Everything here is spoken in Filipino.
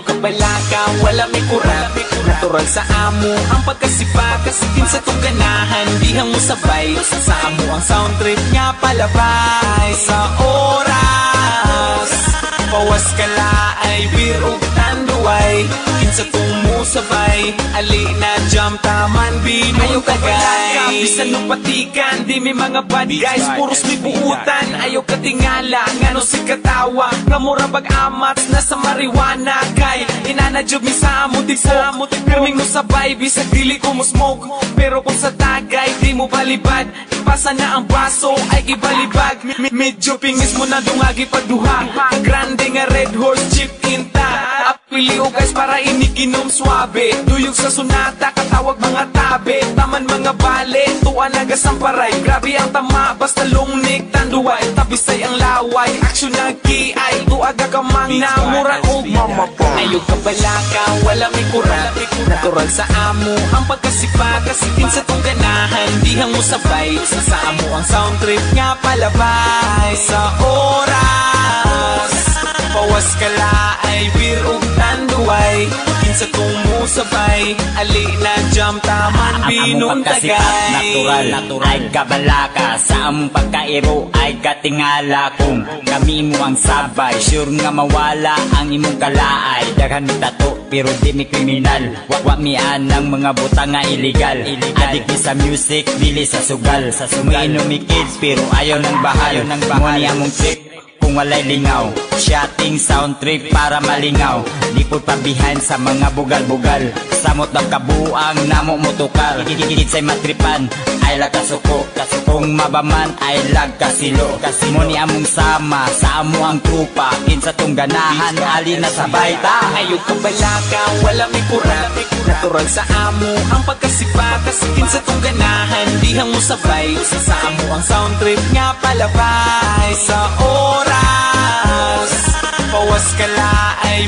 Ayaw ka balaka, wala may kurap. Natural sa amo ang pagkasipa, kasikin sa tong ganahan, dihang mo sabay. Sa amo ang sound trip nga palabay. Sa oras pawas ka laay, birog tanduay, kinsa tong mo sabay. Ali na jam taman binong. Ayaw ka balaka, bisan nung patikan, di may mga bad guys, puros may buutan. Ayaw ka tingala, ngano si katawa, nga mura bag-amats na sa marijuana. Kay inanajob mi sa amo di po, pirming mo sabay, bisag dili ko mo smoke. Pero kung sa tagay, di mo balibad, ipasa na ang baso, ay ibalibag. Medyo pingis mo na dungagi pagduha, grande nga red horse chip inta. Apili o guys para iniginom swabe, duyog sa sunata, katawag mga tabe. Taman mga bale, tuwa nagasamparay, grabe ang tama, basta lungnik tanduay. Tabisay ang laway, aksyon na kiay, tuaga kamang namura o mamapong. Ayaw ka balaka, wala may kurap. Natural sa amo ang pagkasipa, kasikin sa tong ganahan, dihang mo sabay. Sa amo ang sound trip nga palabay. Sa oras pawas ka laay, birog tanduay, kinsa tong mo sabay. Ali na jam taman binong tagay. Natural ay kabalaka, sa among pagkairo ay katingala. Kung kami mo ang sabay, sure nga mawala ang imong kalaay. Daghan mi tato pero di mi kriminal, wa mi anang mga butang nga illegal. Adik mi sa music, dili sa sugal. Umiinom mi kids pero ayaw ng bahal. Muni among trip kung walay lingaw, shotting sound trip para malingaw. Di po pabihan sa mga bugal-bugal, samot ng kabuang namo motukal. Kikikit sa'y matripan, ay lag kasuko. Kung mabaman ay lag kasilo. Kasi mo ni among sama, sa amo ang trupa, kinsa tong ganahan, ali na sabay ta. Ayaw ka balaka, wala may kurap. Natural sa amo ang pagkasipa, kasikin sa tong ganahan, dihang mo sabay. Sa amo ang sound trip nga palabay. Sa oras pawas ka laay.